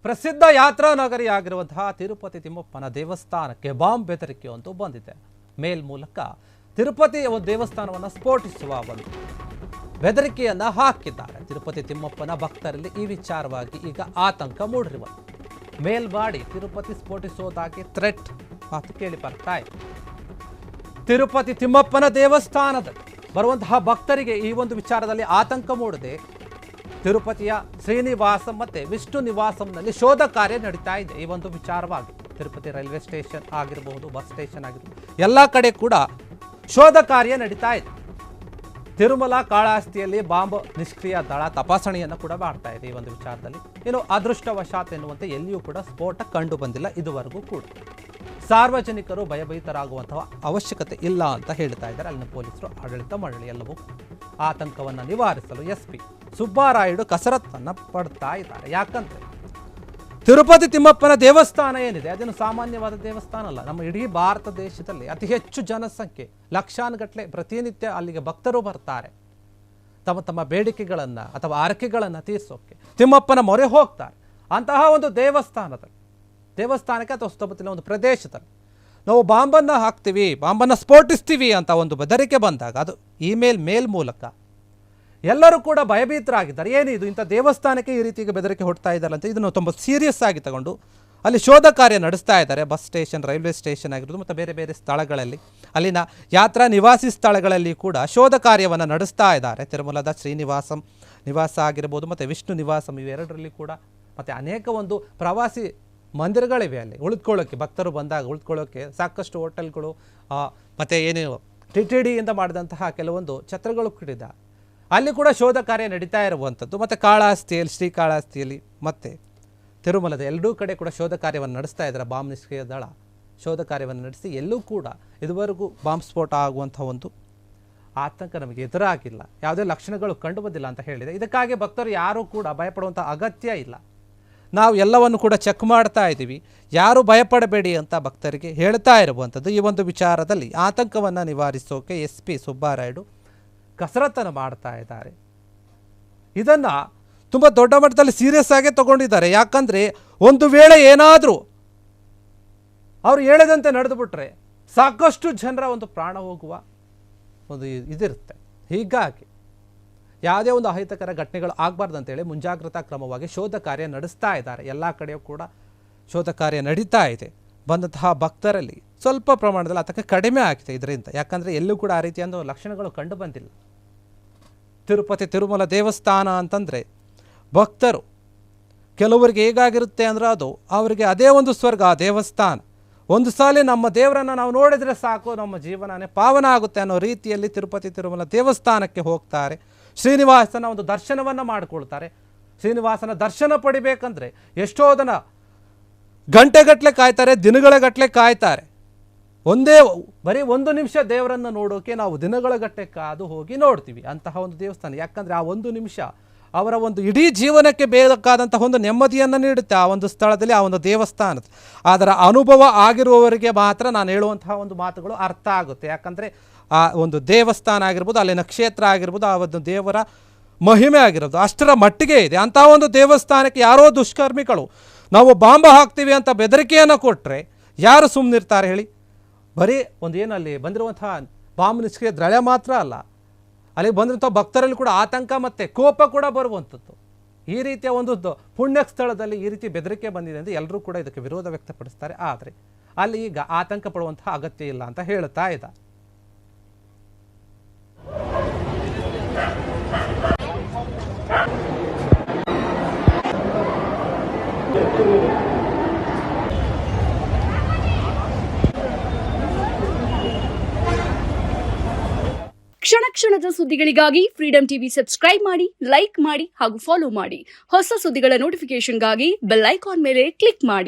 ಪ್ರಸಿದ್ಧ ಯಾತ್ರಾ ನಗರಿಯಾಗಿರುವಂತಹ ತಿರುಪತಿ ತಿಮ್ಮಪ್ಪನ ದೇವಸ್ಥಾನಕ್ಕೆ ಬಾಂಬ್ ಬೆದರಿಕೆ ಅಂತೂ ಬಂದಿದೆ. ಮೇಲ್ ಮೂಲಕ ತಿರುಪತಿ ದೇವಸ್ಥಾನವನ್ನು ಸ್ಫೋಟಿಸುವ ಒಂದು ಬೆದರಿಕೆಯನ್ನ ಹಾಕಿದ್ದಾರೆ. ತಿರುಪತಿ ತಿಮ್ಮಪ್ಪನ ಭಕ್ತರಲ್ಲಿ ಈ ವಿಚಾರವಾಗಿ ಈಗ ಆತಂಕ ಮೂಡಿರುವುದು. ಮೇಲ್ಮಾಡಿ ತಿರುಪತಿ ಸ್ಫೋಟಿಸುವುದಾಗಿ ಥ್ರೆಟ್ ಮಾತು ಕೇಳಿ ಬರ್ತಾ ಇದೆ. ತಿರುಪತಿ ತಿಮ್ಮಪ್ಪನ ದೇವಸ್ಥಾನದಲ್ಲಿ ಬರುವಂತಹ ಭಕ್ತರಿಗೆ ಈ ಒಂದು ವಿಚಾರದಲ್ಲಿ ಆತಂಕ ಮೂಡಿದೆ. ತಿರುಪತಿಯ ಶ್ರೀನಿವಾಸಂ ಮತ್ತೆ ವಿಷ್ಣು ನಿವಾಸಂನಲ್ಲಿ ಶೋಧ ಕಾರ್ಯ ನಡೀತಾ ಇದೆ. ಈ ಒಂದು ವಿಚಾರವಾಗಿ ತಿರುಪತಿ ರೈಲ್ವೆ ಸ್ಟೇಷನ್ ಆಗಿರಬಹುದು, ಬಸ್ ಸ್ಟೇಷನ್ ಆಗಿರಬಹುದು, ಎಲ್ಲ ಕಡೆ ಕೂಡ ಶೋಧ ಕಾರ್ಯ ನಡೀತಾ ಇದೆ. ತಿರುಮಲ ಕಾಳಹಸ್ತಿಯಲ್ಲಿ ಬಾಂಬ್ ನಿಷ್ಕ್ರಿಯ ದಳ ತಪಾಸಣೆಯನ್ನು ಕೂಡ ಮಾಡ್ತಾ ಇದೆ. ಈ ಒಂದು ವಿಚಾರದಲ್ಲಿ ಇನ್ನು ಅದೃಷ್ಟವಶಾತ್ ಎನ್ನುವಂತೆ ಎಲ್ಲಿಯೂ ಕೂಡ ಸ್ಫೋಟ ಕಂಡು ಬಂದಿಲ್ಲ ಇದುವರೆಗೂ ಕೂಡ. ಸಾರ್ವಜನಿಕರು ಭಯಭೀತರಾಗುವಂತಹ ಅವಶ್ಯಕತೆ ಇಲ್ಲ ಅಂತ ಹೇಳ್ತಾ ಇದ್ದಾರೆ ಅಲ್ಲಿನ ಪೊಲೀಸರು, ಆಡಳಿತ ಮಂಡಳಿ ಎಲ್ಲವೂ. ಆತಂಕವನ್ನು ನಿವಾರಿಸಲು SP ಸುಬ್ಬಾರಾಯುಡು ಕಸರತ್ತನ್ನು ಪಡ್ತಾ ಇದ್ದಾರೆ. ಯಾಕಂದ್ರೆ ತಿರುಪತಿ ತಿಮ್ಮಪ್ಪನ ದೇವಸ್ಥಾನ ಏನಿದೆ ಅದೇನು ಸಾಮಾನ್ಯವಾದ ದೇವಸ್ಥಾನ ಅಲ್ಲ. ನಮ್ಮ ಇಡೀ ಭಾರತ ದೇಶದಲ್ಲಿ ಅತಿ ಹೆಚ್ಚು ಜನಸಂಖ್ಯೆ, ಲಕ್ಷಾನುಗಟ್ಟಲೆ ಪ್ರತಿನಿತ್ಯ ಅಲ್ಲಿಗೆ ಭಕ್ತರು ಬರ್ತಾರೆ. ತಮ್ಮ ತಮ್ಮ ಬೇಡಿಕೆಗಳನ್ನು ಅಥವಾ ಆರಕೆಗಳನ್ನು ತೀರಿಸೋಕೆ ತಿಮ್ಮಪ್ಪನ ಮೊರೆ ಹೋಗ್ತಾರೆ. ಅಂತಹ ಒಂದು ದೇವಸ್ಥಾನಕ್ಕೆ ಅಥವಾ ಸುತ್ತಮುತ್ತಲಿನ ಒಂದು ಪ್ರದೇಶದಲ್ಲಿ ನಾವು ಬಾಂಬನ್ನು ಹಾಕ್ತೀವಿ, ಬಾಂಬನ್ನು ಸ್ಫೋಟಿಸ್ತೀವಿ ಅಂತ ಒಂದು ಬೆದರಿಕೆ ಬಂದಾಗ ಅದು ಮೇಲ್ ಮೂಲಕ ಎಲ್ಲರೂ ಕೂಡ ಭಯಭೀತರಾಗಿದ್ದಾರೆ. ಏನಿದು, ಇಂಥ ದೇವಸ್ಥಾನಕ್ಕೆ ಈ ರೀತಿಗೆ ಬೆದರಿಕೆ ಹೊಡ್ತಾ ಇದ್ದಾರೆ ಅಂತ ಇದನ್ನು ತುಂಬ ಸೀರಿಯಸ್ ಆಗಿ ತಗೊಂಡು ಅಲ್ಲಿ ಶೋಧ ಕಾರ್ಯ ನಡೆಸ್ತಾ ಇದ್ದಾರೆ. ಬಸ್ ಸ್ಟೇಷನ್, ರೈಲ್ವೆ ಸ್ಟೇಷನ್ ಆಗಿರೋದು ಮತ್ತು ಬೇರೆ ಬೇರೆ ಸ್ಥಳಗಳಲ್ಲಿ, ಅಲ್ಲಿನ ಯಾತ್ರಾ ನಿವಾಸಿ ಸ್ಥಳಗಳಲ್ಲಿ ಕೂಡ ಶೋಧ ಕಾರ್ಯವನ್ನು ನಡೆಸ್ತಾ ಇದ್ದಾರೆ. ತಿರುಮಲದ ಶ್ರೀನಿವಾಸಂ ನಿವಾಸ ಆಗಿರ್ಬೋದು ಮತ್ತು ವಿಷ್ಣು ನಿವಾಸಂ ಇವೆರಡರಲ್ಲಿ ಕೂಡ ಮತ್ತು ಅನೇಕ ಒಂದು ಪ್ರವಾಸಿ ಮಂದಿರಗಳಿವೆ. ಅಲ್ಲಿ ಉಳಿದುಕೊಳ್ಳೋಕ್ಕೆ ಭಕ್ತರು ಬಂದಾಗ ಉಳಿದುಕೊಳ್ಳೋಕ್ಕೆ ಸಾಕಷ್ಟು ಹೋಟೆಲ್ಗಳು ಮತ್ತು ಏನು TTD ಇಂದ ಮಾಡಿದಂತಹ ಕೆಲವೊಂದು ಛತ್ರಗಳು ಕೂಡ ಅಲ್ಲಿ ಕೂಡ ಶೋಧ ಕಾರ್ಯ ನಡೀತಾ ಇರುವಂಥದ್ದು. ಮತ್ತು ಕಾಳಹಸ್ತಿಯಲ್ಲಿ, ಶ್ರೀಕಾಳಹಸ್ತಿಯಲ್ಲಿ ಮತ್ತು ತಿರುಮಲದ ಎರಡೂ ಕಡೆ ಕೂಡ ಶೋಧ ಕಾರ್ಯವನ್ನು ನಡೆಸ್ತಾ ಇದ್ದಾರೆ. ಬಾಂಬ್ ನಿಷ್ಕ್ರಿಯ ದಳ ಶೋಧ ಕಾರ್ಯವನ್ನು ನಡೆಸಿ ಎಲ್ಲೂ ಕೂಡ ಇದುವರೆಗೂ ಬಾಂಬ್ ಸ್ಫೋಟ ಆಗುವಂಥ ಒಂದು ಆತಂಕ ನಮಗೆ ಎದುರಾಗಿಲ್ಲ, ಯಾವುದೇ ಲಕ್ಷಣಗಳು ಕಂಡು ಬಂದಿಲ್ಲ ಅಂತ ಹೇಳಿದೆ. ಇದಕ್ಕಾಗಿ ಭಕ್ತರು ಯಾರೂ ಕೂಡ ಭಯಪಡುವಂಥ ಅಗತ್ಯ ಇಲ್ಲ. ನಾವು ಎಲ್ಲವನ್ನು ಕೂಡ ಚೆಕ್ ಮಾಡ್ತಾ ಇದ್ದೀವಿ, ಯಾರು ಭಯಪಡಬೇಡಿ ಅಂತ ಭಕ್ತರಿಗೆ ಹೇಳ್ತಾ ಇರುವಂಥದ್ದು. ಈ ಒಂದು ವಿಚಾರದಲ್ಲಿ ಆತಂಕವನ್ನು ನಿವಾರಿಸೋಕೆ SP ಸುಬ್ಬಾರಾಯುಡು ಕಸರತ್ತನ್ನು ಮಾಡ್ತಾ ಇದ್ದಾರೆ. ಇದನ್ನು ತುಂಬ ದೊಡ್ಡ ಮಟ್ಟದಲ್ಲಿ ಸೀರಿಯಸ್ ಆಗಿ ತಗೊಂಡಿದ್ದಾರೆ. ಯಾಕಂದರೆ ಒಂದು ವೇಳೆ ಏನಾದರೂ ಅವರು ಹೇಳಿದಂತೆ ನಡೆದು ಬಿಟ್ರೆ ಸಾಕಷ್ಟು ಜನರ ಒಂದು ಪ್ರಾಣ ಹೋಗುವ ಒಂದು ಇದಿರುತ್ತೆ. ಹೀಗಾಗಿ ಯಾವುದೇ ಒಂದು ಅಹಿತಕರ ಘಟನೆಗಳು ಆಗಬಾರ್ದು ಅಂತೇಳಿ ಮುಂಜಾಗ್ರತಾ ಕ್ರಮವಾಗಿ ಶೋಧ ಕಾರ್ಯ ನಡೆಸ್ತಾ ಇದ್ದಾರೆ. ಎಲ್ಲ ಕಡೆಯೂ ಕೂಡ ಶೋಧ ಕಾರ್ಯ ನಡೀತಾ ಇದೆ. ಬಂದಂತಹ ಭಕ್ತರಲ್ಲಿ ಸ್ವಲ್ಪ ಪ್ರಮಾಣದಲ್ಲಿ ಆತಂಕ ಕಡಿಮೆ ಆಗಿದೆ ಇದರಿಂದ. ಯಾಕಂದರೆ ಎಲ್ಲೂ ಕೂಡ ಆ ರೀತಿಯ ಲಕ್ಷಣಗಳು ಕಂಡು ಬಂದಿಲ್ಲ. ತಿರುಮಲ ದೇವಸ್ಥಾನ ಅಂತಂದರೆ ಭಕ್ತರು ಕೆಲವರಿಗೆ ಹೇಗಾಗಿರುತ್ತೆ ಅಂದರೆ ಅದು ಅವರಿಗೆ ಅದೇ ಒಂದು ಸ್ವರ್ಗ. ಆ ದೇವಸ್ಥಾನ ಒಂದು ಸಾಲಿ ನಮ್ಮ ದೇವರನ್ನು ನಾವು ನೋಡಿದರೆ ಸಾಕು, ನಮ್ಮ ಜೀವನನೇ ಪಾವನ ಆಗುತ್ತೆ ಅನ್ನೋ ರೀತಿಯಲ್ಲಿ ತಿರುಮಲ ದೇವಸ್ಥಾನಕ್ಕೆ ಹೋಗ್ತಾರೆ. ಶ್ರೀನಿವಾಸನ ಒಂದು ದರ್ಶನವನ್ನು ಮಾಡಿಕೊಳ್ತಾರೆ. ಶ್ರೀನಿವಾಸನ ದರ್ಶನ ಪಡಿಬೇಕಂದ್ರೆ ಎಷ್ಟೋ ಜನ ಗಂಟೆಗಟ್ಟಲೆ ಕಾಯ್ತಾರೆ, ದಿನಗಳ ಗಟ್ಟಲೆ ಕಾಯ್ತಾರೆ. ಬರೀ ಒಂದು ನಿಮಿಷ ದೇವರನ್ನು ನೋಡೋಕೆ ನಾವು ದಿನಗಳ ಗಟ್ಟಲೆ ಕಾದು ಹೋಗಿ ನೋಡ್ತೀವಿ ಅಂತಹ ಒಂದು ದೇವಸ್ಥಾನ. ಯಾಕಂದರೆ ಆ ಒಂದು ನಿಮಿಷ ಅವರ ಒಂದು ಇಡೀ ಜೀವನಕ್ಕೆ ಬೇಕಾದಂತಹ ಒಂದು ನೆಮ್ಮದಿಯನ್ನು ನೀಡುತ್ತೆ ಆ ಒಂದು ಸ್ಥಳದಲ್ಲಿ, ಆ ಒಂದು ದೇವಸ್ಥಾನದ. ಅದರ ಅನುಭವ ಆಗಿರುವವರಿಗೆ ಮಾತ್ರ ನಾನು ಹೇಳುವಂತಹ ಒಂದು ಮಾತುಗಳು ಅರ್ಥ ಆಗುತ್ತೆ. ಯಾಕಂದರೆ ಆ ಒಂದು ದೇವಸ್ಥಾನ ಆಗಿರ್ಬೋದು, ಅಲ್ಲಿನ ಕ್ಷೇತ್ರ ಆಗಿರ್ಬೋದು, ಆ ಒಂದು ದೇವರ ಮಹಿಮೆ ಆಗಿರೋದು ಅಷ್ಟರ ಮಟ್ಟಿಗೆ ಇದೆ. ಅಂತಹ ಒಂದು ದೇವಸ್ಥಾನಕ್ಕೆ ಯಾರೋ ದುಷ್ಕರ್ಮಿಗಳು ನಾವು ಬಾಂಬ್ ಹಾಕ್ತೀವಿ ಅಂತ ಬೆದರಿಕೆಯನ್ನು ಕೊಟ್ಟರೆ ಯಾರು ಸುಮ್ಮನಿರ್ತಾರೆ ಹೇಳಿ? ಬರೀ ಒಂದು ಏನಲ್ಲಿ ಬಂದಿರುವಂತಹ ಬಾಂಬ್ ನಿಷ್ಕ್ರಿಯ ದಳ ಮಾತ್ರ ಅಲ್ಲ, ಅಲ್ಲಿ ಬಂದಿರುವಂಥ ಭಕ್ತರಲ್ಲಿ ಕೂಡ ಆತಂಕ ಮತ್ತು ಕೋಪ ಕೂಡ ಬರುವಂಥದ್ದು. ಈ ರೀತಿಯ ಒಂದು ಪುಣ್ಯ ಸ್ಥಳದಲ್ಲಿ ಈ ರೀತಿ ಬೆದರಿಕೆ ಬಂದಿದೆ ಅಂದರೆ ಎಲ್ಲರೂ ಕೂಡ ಇದಕ್ಕೆ ವಿರೋಧ ವ್ಯಕ್ತಪಡಿಸ್ತಾರೆ. ಆದರೆ ಅಲ್ಲಿ ಈಗ ಆತಂಕ ಪಡುವಂತಹ ಅಗತ್ಯ ಇಲ್ಲ ಅಂತ ಹೇಳ್ತಾ ಇದ್ದ. ಕ್ಷಣ ಕ್ಷಣದ ಸುದ್ದಿಗಳಿಗಾಗಿ ಫ್ರೀಡಂ ಟಿವಿ ಸಬ್ಸ್ಕ್ರೈಬ್ ಮಾಡಿ, ಲೈಕ್ ಮಾಡಿ ಹಾಗೂ ಫಾಲೋ ಮಾಡಿ. ಹೊಸ ಸುದ್ದಿಗಳ ನೋಟಿಫಿಕೇಶನ್ಗಾಗಿ ಬೆಲ್ ಐಕಾನ್ ಮೇಲೆ ಕ್ಲಿಕ್ ಮಾಡಿ.